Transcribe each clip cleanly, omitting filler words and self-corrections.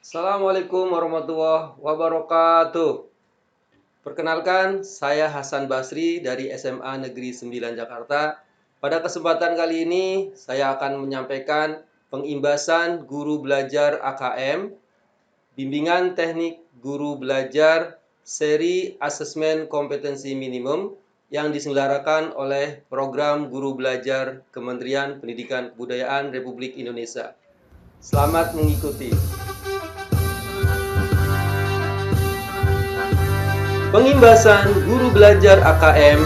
Assalamualaikum warahmatullahi wabarakatuh. Perkenalkan, saya Hasan Basri dari SMA Negeri 9 Jakarta. Pada kesempatan kali ini, saya akan menyampaikan pengimbasan guru belajar AKM, bimbingan teknik guru belajar seri asesmen kompetensi minimum yang diselenggarakan oleh Program Guru Belajar Kementerian Pendidikan Kebudayaan Republik Indonesia. Selamat mengikuti. Pengimbasan guru belajar AKM,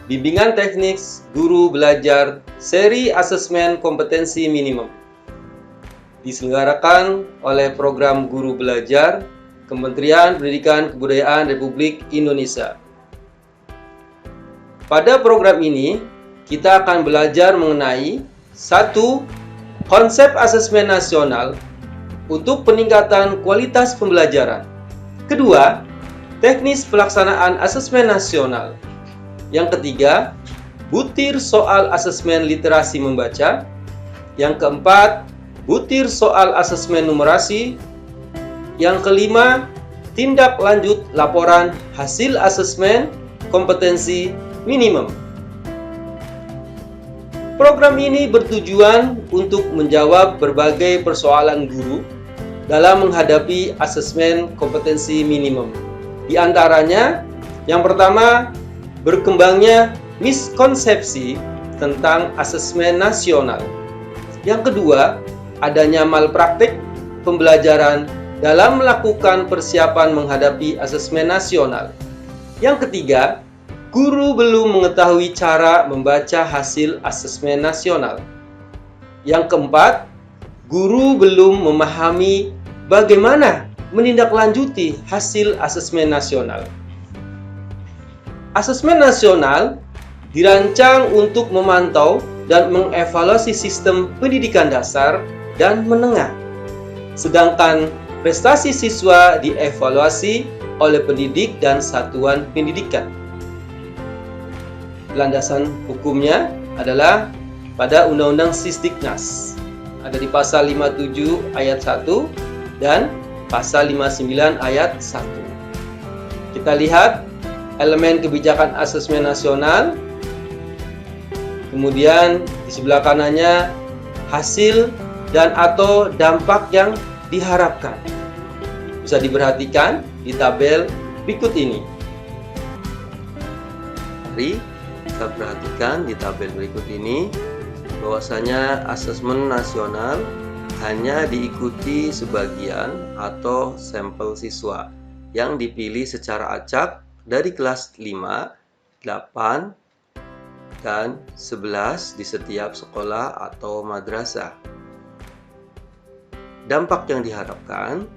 bimbingan teknik guru belajar seri asesmen kompetensi minimum. Diselenggarakan oleh Program Guru Belajar Kementerian Pendidikan Kebudayaan Republik Indonesia. Pada program ini, kita akan belajar mengenai 1. Konsep asesmen nasional untuk peningkatan kualitas pembelajaran. 2. Teknis pelaksanaan asesmen nasional. Yang ketiga, butir soal asesmen literasi membaca. Yang keempat, butir soal asesmen numerasi. Yang kelima, tindak lanjut laporan hasil asesmen kompetensi minimum. Program ini bertujuan untuk menjawab berbagai persoalan guru dalam menghadapi asesmen kompetensi minimum. Di antaranya, yang pertama, berkembangnya miskonsepsi tentang asesmen nasional. Yang kedua, adanya malpraktik pembelajaran dalam melakukan persiapan menghadapi asesmen nasional. Yang ketiga, guru belum mengetahui cara membaca hasil asesmen nasional. Yang keempat, guru belum memahami bagaimana menindaklanjuti hasil asesmen nasional. Asesmen nasional dirancang untuk memantau dan mengevaluasi sistem pendidikan dasar dan menengah. Sedangkan prestasi siswa dievaluasi oleh pendidik dan satuan pendidikan. Landasan hukumnya adalah pada Undang-Undang Sisdiknas. Ada di pasal 57 ayat 1 dan pasal 59 ayat 1. Kita lihat elemen kebijakan asesmen nasional. Kemudian di sebelah kanannya hasil dan atau dampak yang diharapkan. Bisa diperhatikan di tabel berikut ini. Mari kita perhatikan di tabel berikut ini bahwasanya asesmen nasional hanya diikuti sebagian atau sampel siswa yang dipilih secara acak dari kelas 5, 8, dan 11 di setiap sekolah atau madrasah. Dampak yang diharapkan,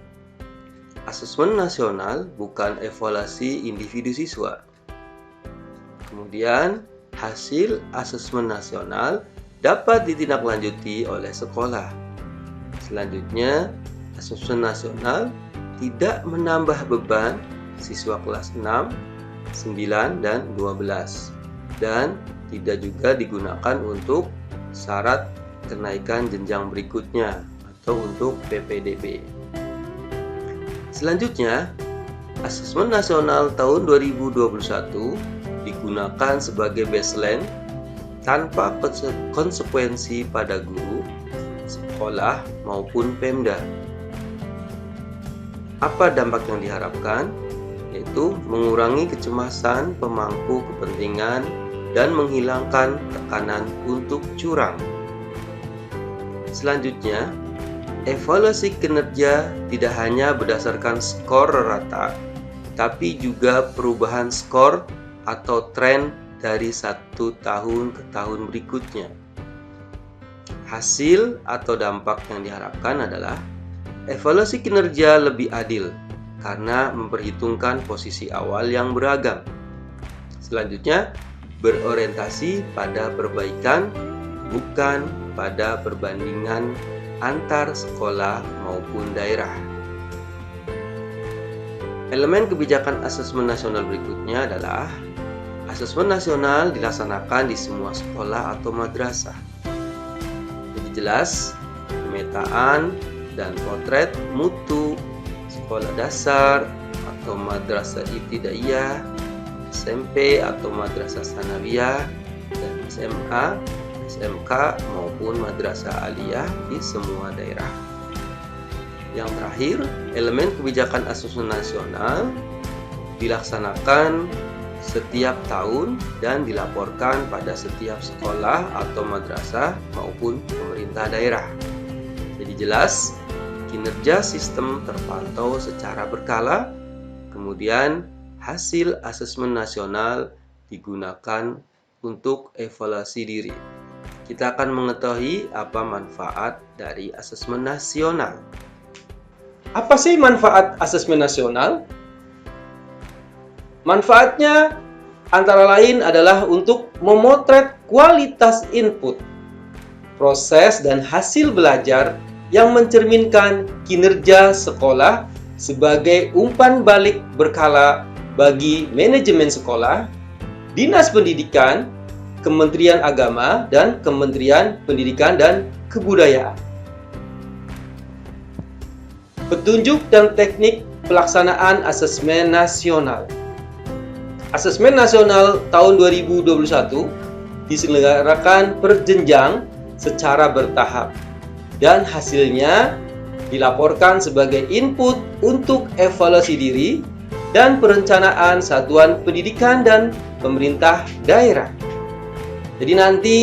asesmen nasional bukan evaluasi individu siswa. Kemudian, hasil asesmen nasional dapat ditindaklanjuti oleh sekolah. Selanjutnya, asesmen nasional tidak menambah beban siswa kelas 6, 9, dan 12 dan tidak juga digunakan untuk syarat kenaikan jenjang berikutnya atau untuk PPDB. Selanjutnya, asesmen nasional tahun 2021 digunakan sebagai baseline tanpa konsekuensi pada guru, sekolah, maupun Pemda. Apa dampak yang diharapkan? Yaitu mengurangi kecemasan pemangku kepentingan dan menghilangkan tekanan untuk curang. Selanjutnya, evaluasi kinerja tidak hanya berdasarkan skor rata, tapi juga perubahan skor atau tren dari satu tahun ke tahun berikutnya. Hasil atau dampak yang diharapkan adalah evaluasi kinerja lebih adil karena memperhitungkan posisi awal yang beragam. Selanjutnya, berorientasi pada perbaikan, bukan pada perbandingan antar sekolah maupun daerah. Elemen kebijakan asesmen nasional berikutnya adalah asesmen nasional dilaksanakan di semua sekolah atau madrasah. Jadi jelas, pemetaan dan potret mutu sekolah dasar atau madrasah ibtidaiyah, SMP atau madrasah sanawiyah, dan SMA, SMK maupun madrasah aliyah di semua daerah. Yang terakhir, elemen kebijakan asesmen nasional dilaksanakan setiap tahun dan dilaporkan pada setiap sekolah atau madrasah maupun pemerintah daerah. Jadi jelas, kinerja sistem terpantau secara berkala, kemudian hasil asesmen nasional digunakan untuk evaluasi diri. Kita akan mengetahui apa manfaat dari asesmen nasional. Apa sih manfaat asesmen nasional? Manfaatnya antara lain adalah untuk memotret kualitas input, proses dan hasil belajar yang mencerminkan kinerja sekolah sebagai umpan balik berkala bagi manajemen sekolah, Dinas Pendidikan, Kementerian Agama, dan Kementerian Pendidikan dan Kebudayaan. Petunjuk dan teknik pelaksanaan asesmen nasional. Asesmen nasional tahun 2021 diselenggarakan berjenjang secara bertahap dan hasilnya dilaporkan sebagai input untuk evaluasi diri dan perencanaan satuan pendidikan dan pemerintah daerah. Jadi nanti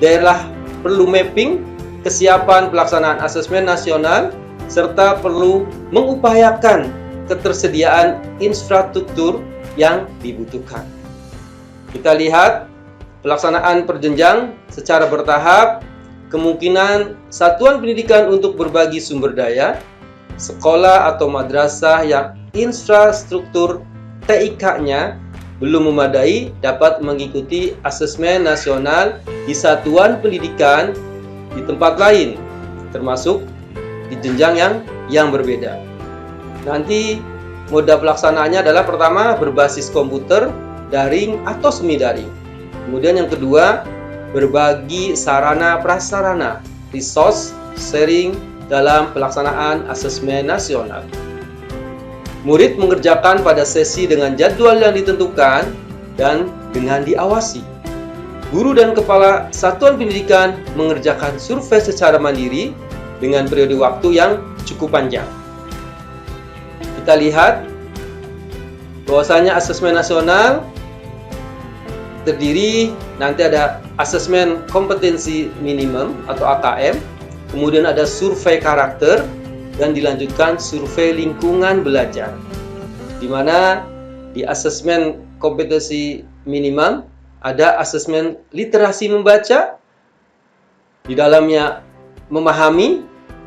daerah perlu mapping kesiapan pelaksanaan asesmen nasional serta perlu mengupayakan ketersediaan infrastruktur yang dibutuhkan. Kita lihat pelaksanaan berjenjang secara bertahap, kemungkinan satuan pendidikan untuk berbagi sumber daya, sekolah atau madrasah yang infrastruktur TIK-nya belum memadai dapat mengikuti asesmen nasional di satuan pendidikan di tempat lain, termasuk di jenjang yang berbeda. Nanti moda pelaksanaannya adalah pertama berbasis komputer, daring atau semi daring. Kemudian yang kedua, berbagi sarana prasarana, resource sharing dalam pelaksanaan asesmen nasional. Murid mengerjakan pada sesi dengan jadwal yang ditentukan dan dengan diawasi. Guru dan kepala satuan pendidikan mengerjakan survei secara mandiri dengan periode waktu yang cukup panjang. Kita lihat bahwasanya asesmen nasional terdiri nanti ada asesmen kompetensi minimum atau AKM, kemudian ada survei karakter, dan dilanjutkan survei lingkungan belajar. Di mana di asesmen kompetensi minimum ada asesmen literasi membaca, di dalamnya memahami,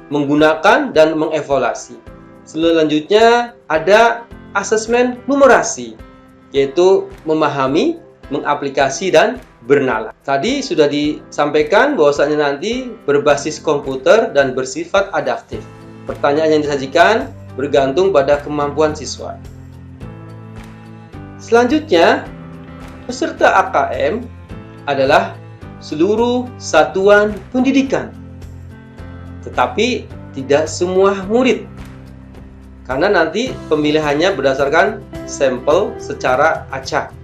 menggunakan, dan mengevaluasi. Selanjutnya ada asesmen numerasi, yaitu memahami, mengaplikasi, dan bernalar. Tadi sudah disampaikan bahwasanya nanti berbasis komputer dan bersifat adaptif. Pertanyaan yang disajikan bergantung pada kemampuan siswa. Selanjutnya, peserta AKM adalah seluruh satuan pendidikan. Tetapi tidak semua murid. Karena nanti pemilihannya berdasarkan sampel secara acak.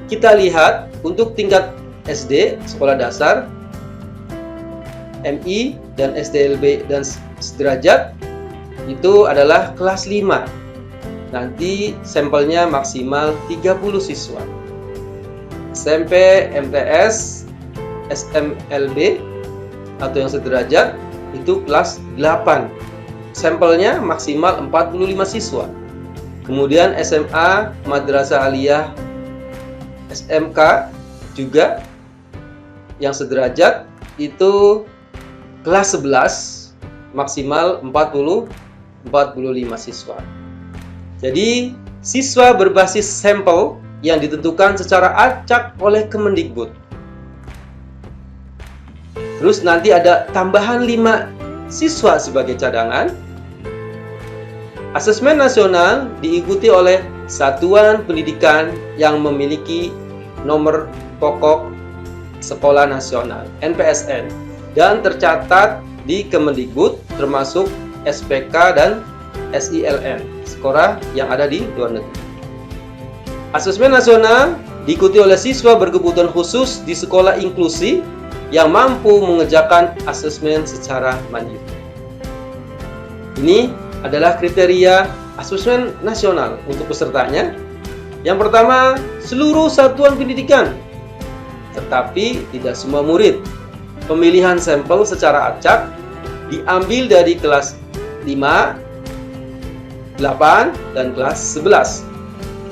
Kita lihat untuk tingkat SD, sekolah dasar, MI, dan SDLB dan sederajat itu adalah kelas 5. Nanti sampelnya maksimal 30 siswa. SMP, MTS, SMLB atau yang sederajat itu kelas 8. Sampelnya maksimal 45 siswa. Kemudian SMA, Madrasah Aliyah, SMK juga yang sederajat itu kelas 11 maksimal 45 siswa. Jadi siswa berbasis sampel yang ditentukan secara acak oleh Kemendikbud. Terus nanti ada tambahan 5 siswa sebagai cadangan. Asesmen nasional diikuti oleh satuan pendidikan yang memiliki nomor pokok sekolah nasional (NPSN) dan tercatat di Kemendikbud termasuk SPK dan SILN, sekolah yang ada di luar negeri. Asesmen nasional diikuti oleh siswa berkebutuhan khusus di sekolah inklusi yang mampu mengerjakan asesmen secara mandiri. Ini adalah kriteria asesmen nasional untuk pesertanya. Yang pertama, seluruh satuan pendidikan, tetapi tidak semua murid. Pemilihan sampel secara acak diambil dari kelas 5, 8, dan kelas 11.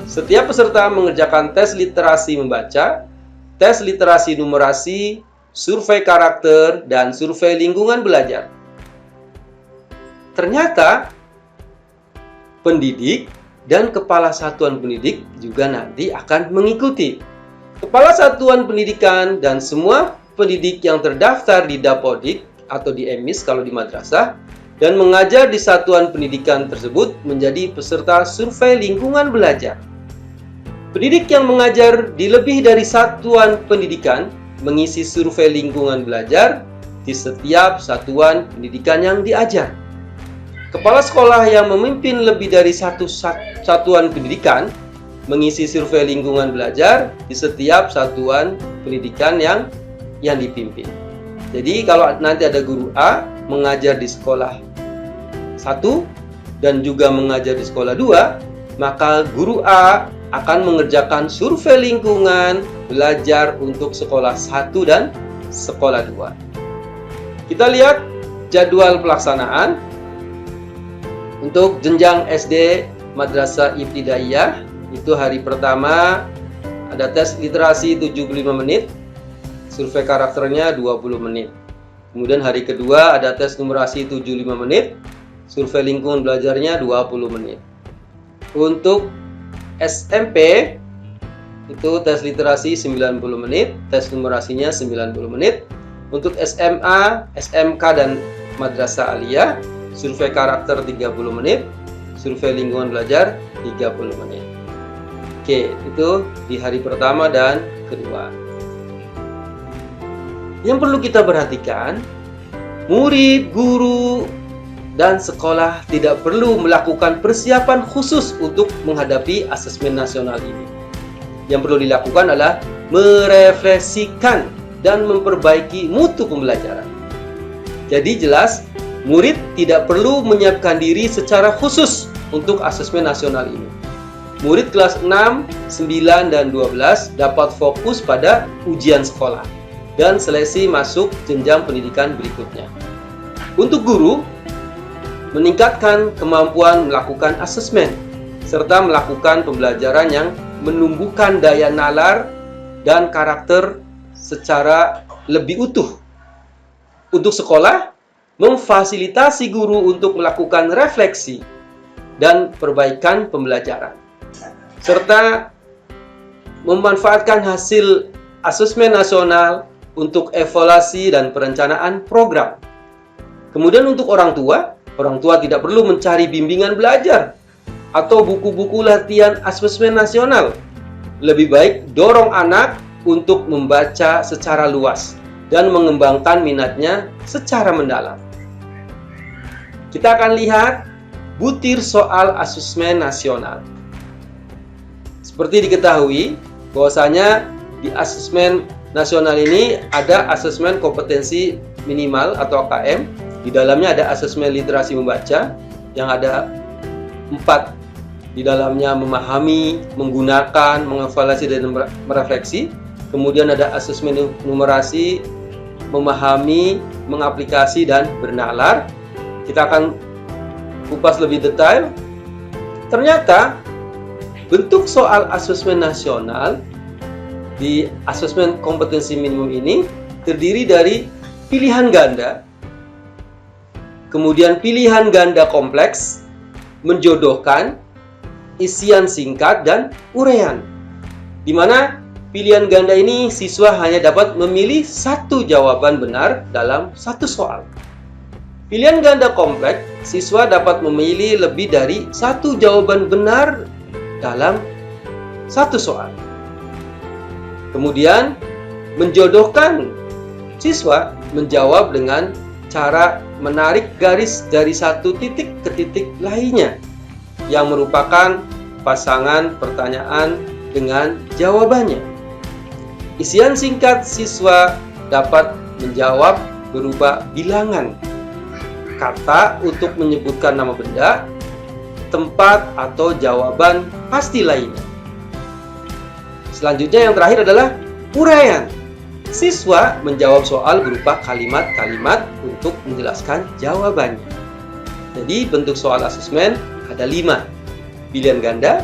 Setiap peserta mengerjakan tes literasi membaca, tes literasi numerasi, survei karakter, dan survei lingkungan belajar. Ternyata, pendidik dan kepala satuan pendidik juga nanti akan mengikuti. Kepala satuan pendidikan dan semua pendidik yang terdaftar di Dapodik atau di EMIS kalau di madrasah dan mengajar di satuan pendidikan tersebut menjadi peserta survei lingkungan belajar. Pendidik yang mengajar di lebih dari satuan pendidikan mengisi survei lingkungan belajar di setiap satuan pendidikan yang diajar. Kepala sekolah yang memimpin lebih dari satu satuan pendidikan mengisi survei lingkungan belajar di setiap satuan pendidikan yang dipimpin. Jadi kalau nanti ada guru A mengajar di sekolah 1 dan juga mengajar di sekolah 2, maka guru A akan mengerjakan survei lingkungan belajar untuk sekolah 1 dan sekolah 2. Kita lihat jadwal pelaksanaan. Untuk jenjang SD Madrasah Ibtidaiyah, itu hari pertama ada tes literasi 75 menit, survei karakternya 20 menit. Kemudian hari kedua ada tes numerasi 75 menit, survei lingkungan belajarnya 20 menit. Untuk SMP, itu tes literasi 90 menit, tes numerasinya 90 menit. Untuk SMA, SMK, dan Madrasah Aliyah, survei karakter 30 menit, survei lingkungan belajar 30 menit. Oke, itu di hari pertama dan kedua. Yang perlu kita perhatikan, murid, guru, dan sekolah tidak perlu melakukan persiapan khusus untuk menghadapi asesmen nasional ini. Yang perlu dilakukan adalah merefleksikan dan memperbaiki mutu pembelajaran. Jadi jelas, murid tidak perlu menyiapkan diri secara khusus untuk asesmen nasional ini. Murid kelas 6, 9, dan 12 dapat fokus pada ujian sekolah dan seleksi masuk jenjang pendidikan berikutnya. Untuk guru, meningkatkan kemampuan melakukan asesmen serta melakukan pembelajaran yang menumbuhkan daya nalar dan karakter secara lebih utuh. Untuk sekolah, memfasilitasi guru untuk melakukan refleksi dan perbaikan pembelajaran, serta memanfaatkan hasil asesmen nasional untuk evaluasi dan perencanaan program. Kemudian untuk orang tua tidak perlu mencari bimbingan belajar atau buku-buku latihan asesmen nasional. Lebih baik dorong anak untuk membaca secara luas dan mengembangkan minatnya secara mendalam. Kita akan lihat butir soal asesmen nasional. Seperti diketahui bahwasanya di asesmen nasional ini ada asesmen kompetensi minimal atau KM. Di dalamnya ada asesmen literasi membaca yang ada 4. Di dalamnya memahami, menggunakan, mengevaluasi, dan merefleksi. Kemudian ada asesmen numerasi, memahami, mengaplikasi, dan bernalar. Kita akan kupas lebih detail. Ternyata bentuk soal asesmen nasional di asesmen kompetensi minimum ini terdiri dari pilihan ganda, kemudian pilihan ganda kompleks, menjodohkan, isian singkat, dan uraian. Di mana pilihan ganda ini siswa hanya dapat memilih satu jawaban benar dalam satu soal. Pilihan ganda kompleks, siswa dapat memilih lebih dari satu jawaban benar dalam satu soal. Kemudian, menjodohkan, siswa menjawab dengan cara menarik garis dari satu titik ke titik lainnya, yang merupakan pasangan pertanyaan dengan jawabannya. Isian singkat siswa dapat menjawab berupa bilangan, kata untuk menyebutkan nama benda, tempat, atau jawaban pasti lainnya. Selanjutnya yang terakhir adalah uraian. Siswa menjawab soal berupa kalimat-kalimat untuk menjelaskan jawabannya. Jadi bentuk soal asesmen ada 5. Pilihan ganda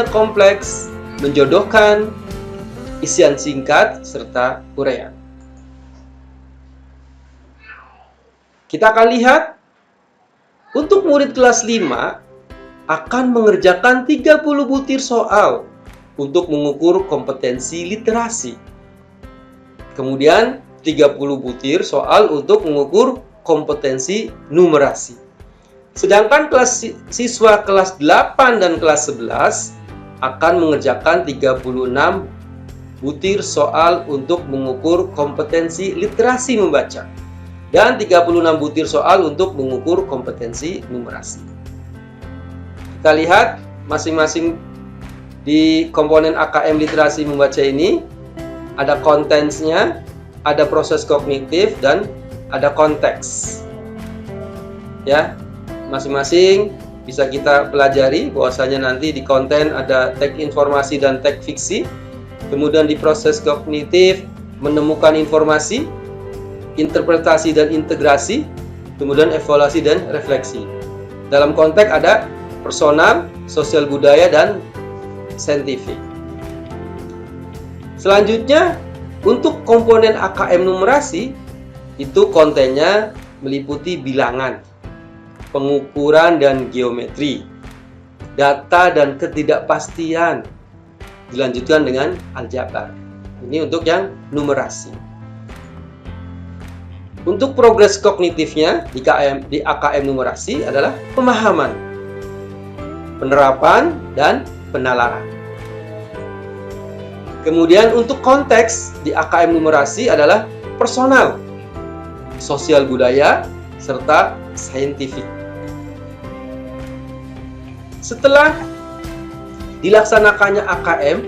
kompleks, menjodohkan, isian singkat, serta uraian. Kita akan lihat untuk murid kelas 5 akan mengerjakan 30 butir soal untuk mengukur kompetensi literasi. Kemudian 30 butir soal untuk mengukur kompetensi numerasi. Sedangkan siswa kelas 8 dan kelas 11 akan mengerjakan 36 butir soal untuk mengukur kompetensi literasi membaca. Dan 36 butir soal untuk mengukur kompetensi numerasi. Kita lihat masing-masing di komponen AKM literasi membaca ini ada kontensnya, ada proses kognitif, dan ada konteks. Ya, masing-masing bisa kita pelajari bahwasanya nanti di konten ada teks informasi dan teks fiksi. Kemudian di proses kognitif menemukan informasi, interpretasi dan integrasi, kemudian evaluasi dan refleksi. Dalam konteks ada personal, sosial budaya, dan saintifik. Selanjutnya, untuk komponen AKM numerasi, itu kontennya meliputi bilangan, pengukuran dan geometri, data dan ketidakpastian, dilanjutkan dengan aljabar. Ini untuk yang numerasi. Untuk progres kognitifnya di AKM numerasi adalah pemahaman, penerapan, dan penalaran. Kemudian untuk konteks di AKM numerasi adalah personal, sosial budaya, serta saintifik. Setelah dilaksanakannya AKM,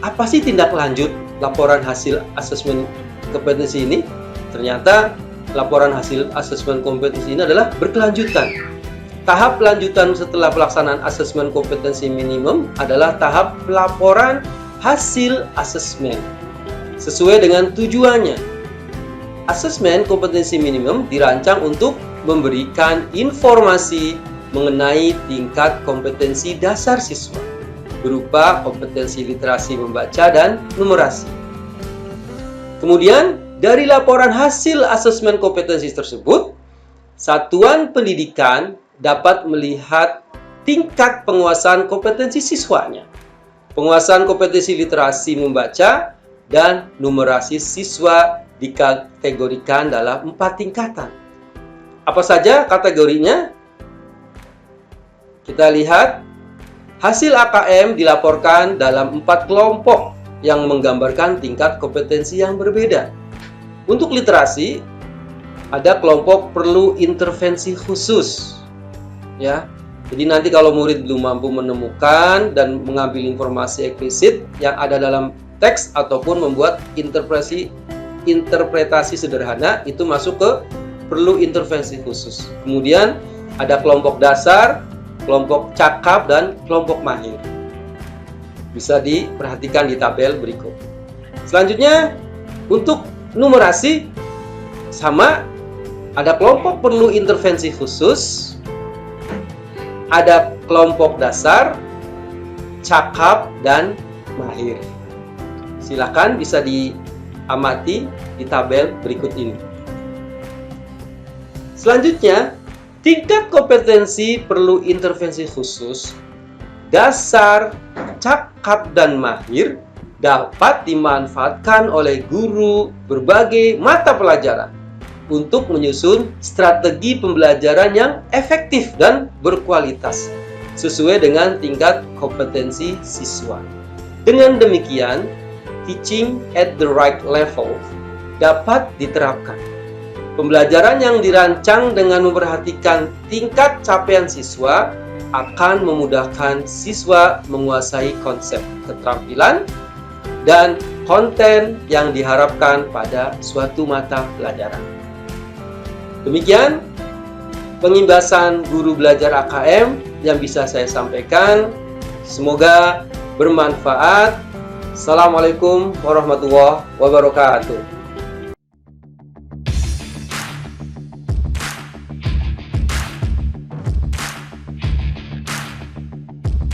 apa sih tindak lanjut laporan hasil asesmen kompetensi ini? Ternyata laporan hasil asesmen kompetensi ini adalah berkelanjutan. Tahap lanjutan setelah pelaksanaan asesmen kompetensi minimum adalah tahap pelaporan hasil asesmen sesuai dengan tujuannya. Asesmen kompetensi minimum dirancang untuk memberikan informasi mengenai tingkat kompetensi dasar siswa berupa kompetensi literasi membaca dan numerasi. Kemudian dari laporan hasil asesmen kompetensi tersebut, satuan pendidikan dapat melihat tingkat penguasaan kompetensi siswanya, penguasaan kompetensi literasi membaca, dan numerasi siswa dikategorikan dalam 4 tingkatan. Apa saja kategorinya? Kita lihat, hasil AKM dilaporkan dalam 4 kelompok yang menggambarkan tingkat kompetensi yang berbeda. Untuk literasi, ada kelompok perlu intervensi khusus. Ya, jadi nanti kalau murid belum mampu menemukan dan mengambil informasi eksplisit yang ada dalam teks ataupun membuat interpretasi sederhana, itu masuk ke perlu intervensi khusus. Kemudian ada kelompok dasar, kelompok cakap, dan kelompok mahir. Bisa diperhatikan di tabel berikut. Selanjutnya, untuk numerasi sama, ada kelompok perlu intervensi khusus, ada kelompok dasar, cakap, dan mahir. Silakan bisa diamati di tabel berikut ini. Selanjutnya, tingkat kompetensi perlu intervensi khusus, dasar, cakap, dan mahir dapat dimanfaatkan oleh guru berbagai mata pelajaran untuk menyusun strategi pembelajaran yang efektif dan berkualitas sesuai dengan tingkat kompetensi siswa. Dengan demikian, teaching at the right level dapat diterapkan. Pembelajaran yang dirancang dengan memperhatikan tingkat capaian siswa akan memudahkan siswa menguasai konsep keterampilan dan konten yang diharapkan pada suatu mata pelajaran. Demikian pengimbasan guru belajar AKM yang bisa saya sampaikan. Semoga bermanfaat. Assalamualaikum warahmatullahi wabarakatuh.